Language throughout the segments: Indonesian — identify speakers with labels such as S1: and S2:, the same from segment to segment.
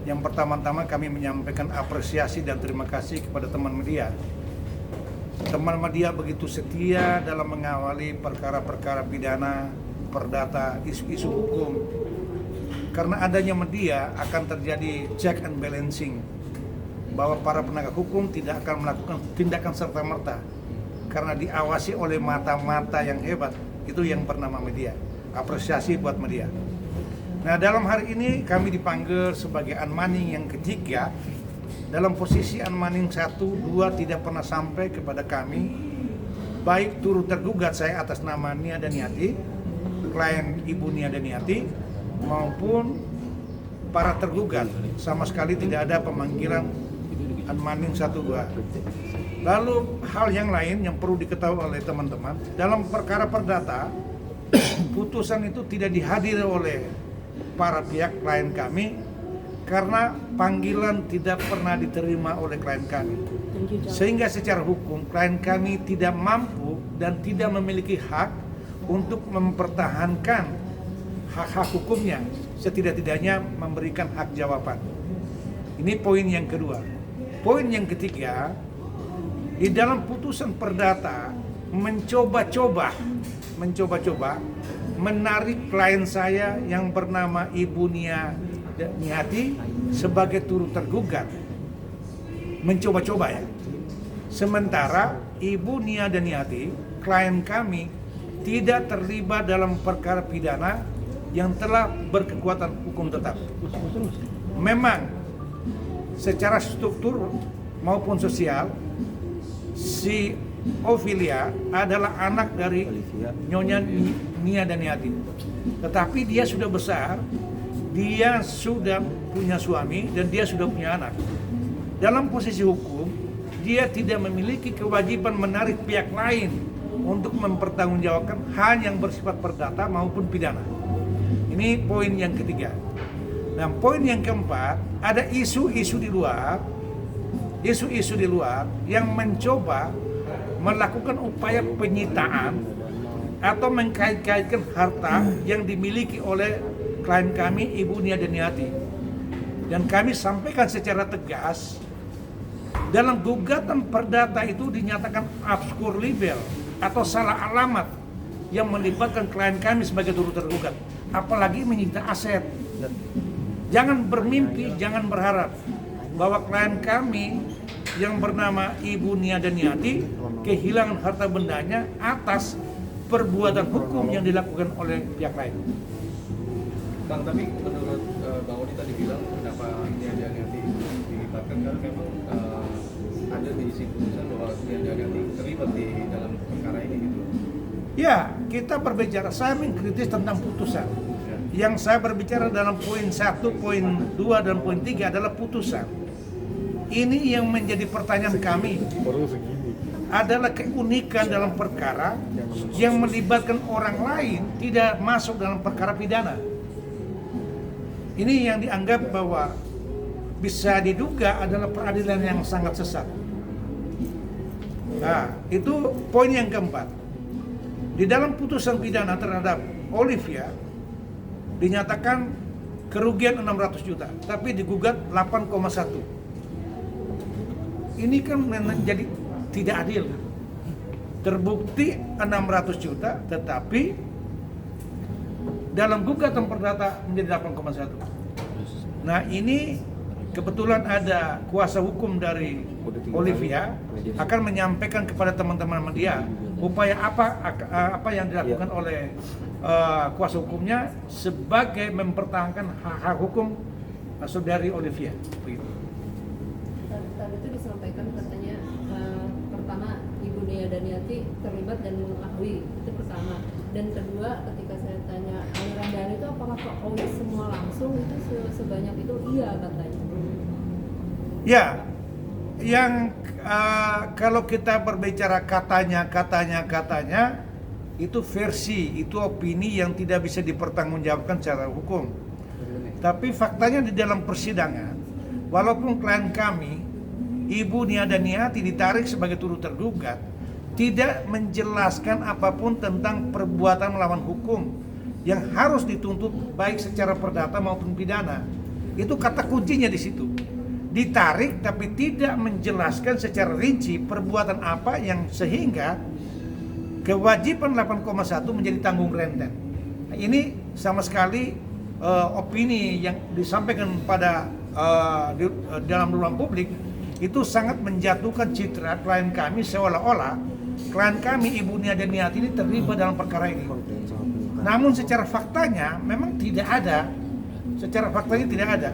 S1: Yang pertama-tama kami menyampaikan apresiasi dan terima kasih kepada teman media. Teman media begitu setia dalam mengawali perkara-perkara pidana, perdata, isu-isu hukum. Karena adanya media akan terjadi check and balancing, bahwa para penegak hukum tidak akan melakukan tindakan serta-merta karena diawasi oleh mata-mata yang hebat, itu yang bernama media. Apresiasi buat media. Nah, dalam hari ini kami dipanggil sebagai unmanning yang ketiga. Dalam posisi unmanning 1, 2 tidak pernah sampai kepada kami, baik turut tergugat saya atas nama Nia Daniati, klien Ibu Nia Daniati, maupun para tergugat. Sama sekali tidak ada pemanggilan unmanning 1, 2. Lalu hal yang lain yang perlu diketahui oleh teman-teman, dalam perkara perdata, putusan itu tidak dihadiri oleh para pihak klien kami karena panggilan tidak pernah diterima oleh klien kami. Sehingga secara hukum klien kami tidak mampu dan tidak memiliki hak untuk mempertahankan hak-hak hukumnya, setidak-tidaknya memberikan hak jawaban. Ini poin yang kedua. Poin yang ketiga, di dalam putusan perdata mencoba-coba menarik klien saya yang bernama Ibu Nia Daniati sebagai turut tergugat. Mencoba-coba ya. Sementara Ibu Nia Daniati, klien kami, tidak terlibat dalam perkara pidana yang telah berkekuatan hukum tetap. Memang secara struktur maupun sosial, si Ophelia adalah anak dari Nyonya Nia Daniati. Tetapi dia sudah besar, dia sudah punya suami, dan dia sudah punya anak. Dalam posisi hukum, dia tidak memiliki kewajiban menarik pihak lain untuk mempertanggungjawabkan hal yang bersifat perdata maupun pidana. Ini poin yang ketiga. Dan poin yang keempat, ada isu-isu di luar yang mencoba melakukan upaya penyitaan atau mengkait-kaitkan harta yang dimiliki oleh klien kami Ibu Nia Daniati. Dan kami sampaikan secara tegas, dalam gugatan perdata itu dinyatakan obscure libel atau salah alamat yang melibatkan klien kami sebagai turut tergugat, apalagi menyita aset. Jangan bermimpi, jangan berharap bahwa klien kami yang bernama Ibu Nia Daniati kehilangan harta bendanya atas perbuatan hukum yang dilakukan oleh pihak lain.
S2: Bang, tapi menurut Bang Odi tadi bilang kenapa Nia Daniati dilibatkan, karena memang ada di isi putusan bahwa Nia Daniati terlibat di dalam perkara ini gitu.
S1: Ya, kita berbicara, saya mengkritis tentang putusan. Yang saya berbicara dalam poin 1, poin 2, dan poin 3 adalah putusan. Ini yang menjadi pertanyaan kami, adalah keunikan dalam perkara yang melibatkan orang lain tidak masuk dalam perkara pidana. Ini yang dianggap bahwa bisa diduga adalah peradilan yang sangat sesat. Nah, itu poin yang keempat. Di dalam putusan pidana terhadap Olivia dinyatakan kerugian 600 juta, tapi digugat 8,1. Ini kan menjadi tidak adil. Terbukti 600 juta, tetapi dalam gugatan perdata menjadi 8,1. Nah, ini kebetulan ada kuasa hukum dari Olivia akan menyampaikan kepada teman-teman media upaya apa yang dilakukan oleh kuasa hukumnya sebagai mempertahankan hak hukum saudari Olivia. Begitu.
S3: Tadi itu disampaikan katanya pertama Ibu Nia Daniati terlibat dan mengetahui, itu pertama. Dan kedua, ketika saya tanya aliran dana itu apakah ke Oli semua langsung, itu sebanyak itu, iya katanya.
S1: Ya, yang kalau kita berbicara katanya itu versi, itu opini yang tidak bisa dipertanggungjawabkan secara hukum. Tapi faktanya di dalam persidangan, walaupun klien kami Ibu Nia Daniati ditarik sebagai turut tergugat, tidak menjelaskan apapun tentang perbuatan melawan hukum yang harus dituntut baik secara perdata maupun pidana. Itu kata kuncinya di situ. Ditarik tapi tidak menjelaskan secara rinci perbuatan apa yang sehingga kewajiban 8,1 menjadi tanggung renten. Nah, ini sama sekali opini yang disampaikan pada dalam ruang publik itu sangat menjatuhkan citra klien kami, seolah-olah klien kami Ibu Nia Daniati ini terlibat dalam perkara ini. Namun secara faktanya memang tidak ada. Secara faktanya tidak ada.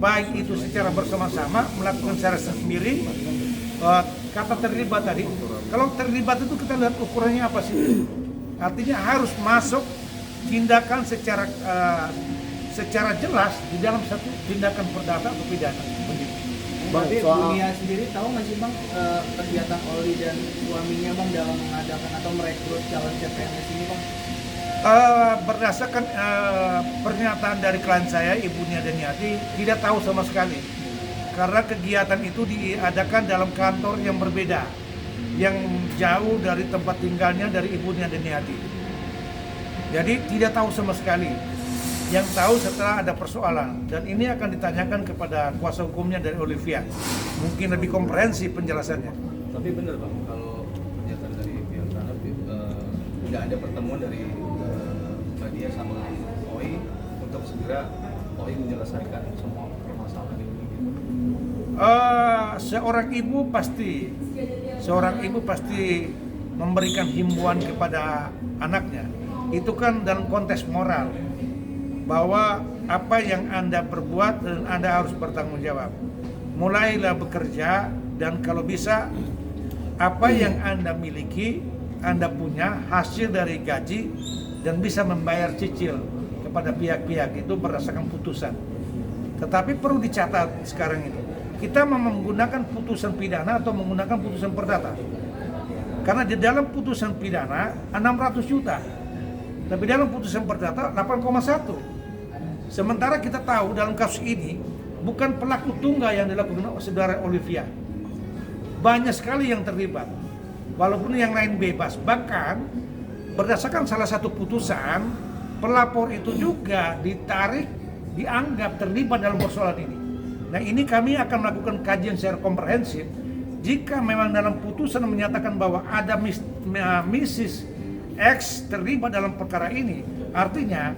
S1: Baik itu secara bersama-sama melakukan secara sendiri. Kata terlibat tadi, kalau terlibat itu kita lihat ukurannya apa sih? Artinya harus masuk tindakan secara jelas di dalam satu tindakan perdata atau pidana.
S4: Berarti Dunia sendiri tahu nggak sih Bang kegiatan Oli dan suaminya Bang dalam mengadakan atau merekrut calon CPNS ini Bang?
S1: Berdasarkan pernyataan dari klien saya, Ibu Nia Daniati, tidak tahu sama sekali. Karena kegiatan itu diadakan dalam kantor yang berbeda, yang jauh dari tempat tinggalnya dari Ibu Nia Daniati. Jadi tidak tahu sama sekali. Yang tahu setelah ada persoalan, dan ini akan ditanyakan kepada kuasa hukumnya dari Olivia. Mungkin lebih komprehensif penjelasannya.
S2: Tapi benar Bang, kalau pernyataan dari pihak sana tidak ada pertemuan dari Mbak Dia sama Oi untuk segera Oi menyelesaikan semua permasalahan ini. Seorang ibu pasti memberikan himbauan kepada anaknya. Itu kan dalam konteks moral, bahwa apa yang Anda perbuat dan Anda harus bertanggung jawab. Mulailah bekerja, dan kalau bisa apa yang Anda miliki, Anda punya hasil dari gaji dan bisa membayar cicil kepada pihak-pihak itu berdasarkan putusan. Tetapi perlu dicatat sekarang ini, kita mau menggunakan putusan pidana atau menggunakan putusan perdata. Karena di dalam putusan pidana 600 juta, tapi dalam putusan perdata 8,1. Sementara kita tahu dalam kasus ini bukan pelaku tunggal yang dilakukan saudara Olivia. Banyak sekali yang terlibat. Walaupun yang lain bebas. Bahkan berdasarkan salah satu putusan, pelapor itu juga ditarik, dianggap terlibat dalam persoalan ini. Nah, ini kami akan melakukan kajian secara komprehensif. Jika memang dalam putusan menyatakan bahwa ada Mrs. X terlibat dalam perkara ini, artinya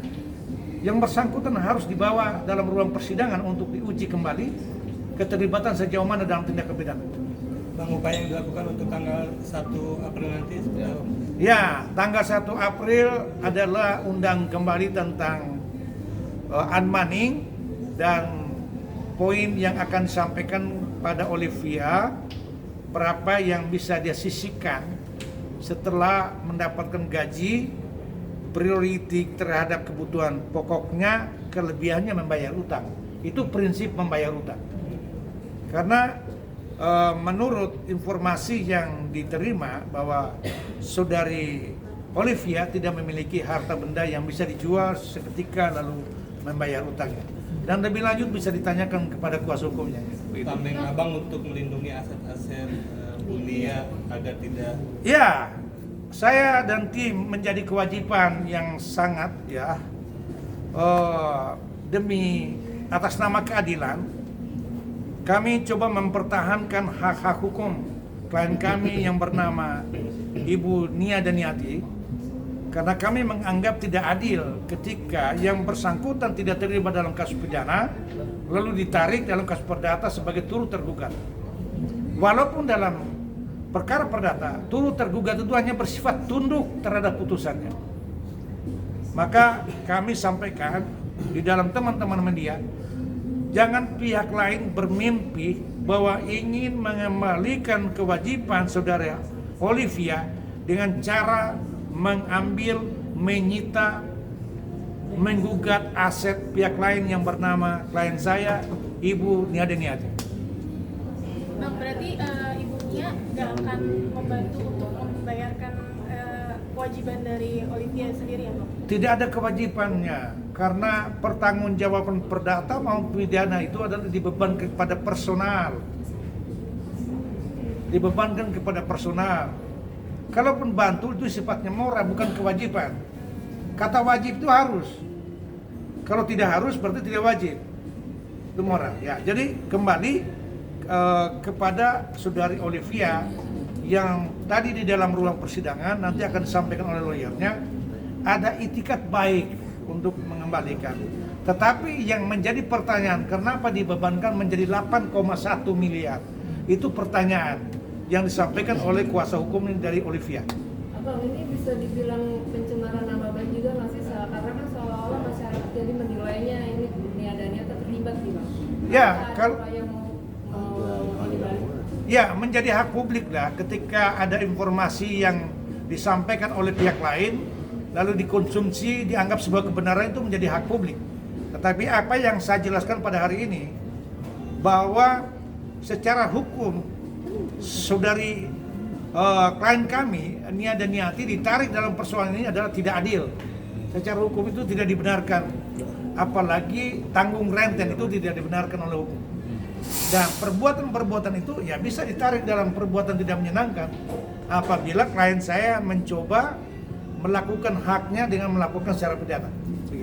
S2: yang bersangkutan harus dibawa dalam ruang persidangan untuk diuji kembali keterlibatan sejauh mana dalam tindakan pidana.
S5: Bang, upaya yang dilakukan untuk tanggal 1 April nanti seperti apa?
S1: Ya, tanggal 1 April adalah undang kembali tentang unmanning, dan poin yang akan disampaikan pada Olivia berapa yang bisa dia sisihkan setelah mendapatkan gaji, priority terhadap kebutuhan pokoknya, kelebihannya membayar utang. Itu prinsip membayar utang. Karena menurut informasi yang diterima bahwa saudari Olivia tidak memiliki harta benda yang bisa dijual seketika lalu membayar utangnya. Dan lebih lanjut bisa ditanyakan kepada kuasa hukumnya.
S5: Tameng Abang untuk melindungi aset-aset Dunia agar tidak.
S1: Ya, saya dan tim menjadi kewajiban yang sangat demi atas nama keadilan, kami coba mempertahankan hak-hak hukum klien kami yang bernama Ibu Nia Daniati, karena kami menganggap tidak adil ketika yang bersangkutan tidak terlibat dalam kasus pidana lalu ditarik dalam kasus perdata sebagai turut tergugat. Walaupun dalam perkara perdata turut tergugat itu hanya bersifat tunduk terhadap putusannya. Maka kami sampaikan di dalam teman-teman media, jangan pihak lain bermimpi bahwa ingin mengembalikan kewajiban saudara Olivia dengan cara mengambil, menyita, menggugat aset pihak lain yang bernama klien saya, Ibu Nia Daniati.
S6: Bang, berarti Ibu Nia nggak akan membantu untuk membayarkan kewajiban dari Olivia sendiri ya Bang? Tidak
S1: ada kewajibannya, karena pertanggungjawaban perdata maupun pidana itu adalah dibebankan kepada personal. Dibebankan kepada personal. Kalaupun bantu itu sifatnya moral, bukan kewajiban. Kata wajib itu harus. Kalau tidak harus berarti tidak wajib. Itu moral. Ya, jadi kembali kepada saudari Olivia yang tadi di dalam ruang persidangan nanti akan disampaikan oleh lawyernya, ada itikat baik untuk mengembalikan. Tetapi yang menjadi pertanyaan, kenapa dibebankan menjadi 8,1 miliar? Itu pertanyaan yang disampaikan oleh kuasa hukum dari Olivia.
S3: Abang, ini bisa dibilang pencemaran nama baik juga nggak sih? Karena kan seolah-olah masyarakat jadi menilainya ini Nia Daniati terlibat nih bang.
S1: Ya,
S3: kalau
S1: kalau
S3: yang mau dibalik.
S1: ya menjadi hak publik lah ketika ada informasi yang disampaikan oleh pihak lain lalu dikonsumsi dianggap sebuah kebenaran, itu menjadi hak publik. Tetapi apa yang saya jelaskan pada hari ini bahwa secara hukum saudari klien kami Nia Daniati ditarik dalam persoalan ini adalah tidak adil. Secara hukum itu tidak dibenarkan, apalagi tanggung renten itu tidak dibenarkan oleh hukum. Dan perbuatan-perbuatan itu ya bisa ditarik dalam perbuatan tidak menyenangkan apabila klien saya mencoba melakukan haknya dengan melakukan secara pidana.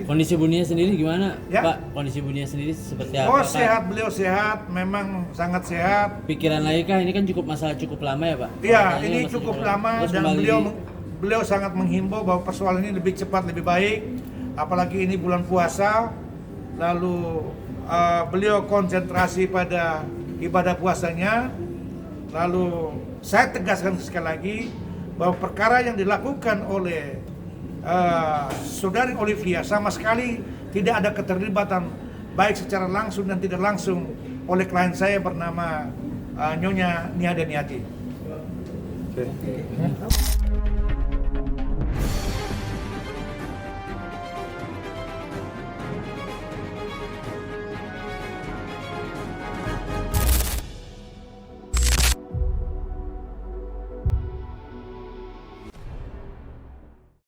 S7: Kondisi Bu Nia sendiri gimana,
S1: Ya.
S7: Pak? Kondisi Bu Nia sendiri seperti apa?
S1: Oh
S7: Pak?
S1: sehat, beliau sehat, memang sangat sehat.
S7: Pikiran lagi kah? Ini kan masalah cukup lama ya, Pak?
S1: Iya,
S7: Masalahnya
S1: ini
S7: masih
S1: cukup
S7: cukup
S1: lama
S7: Terus
S1: dan
S7: kembali-
S1: beliau sangat menghimbau bahwa persoalan ini lebih cepat lebih baik, apalagi ini bulan puasa. Lalu beliau konsentrasi pada ibadah puasanya. Lalu saya tegaskan sekali lagi bahwa perkara yang dilakukan oleh saudari Olivia sama sekali tidak ada keterlibatan baik secara langsung dan tidak langsung oleh klien saya bernama Nyonya Nia Daniati.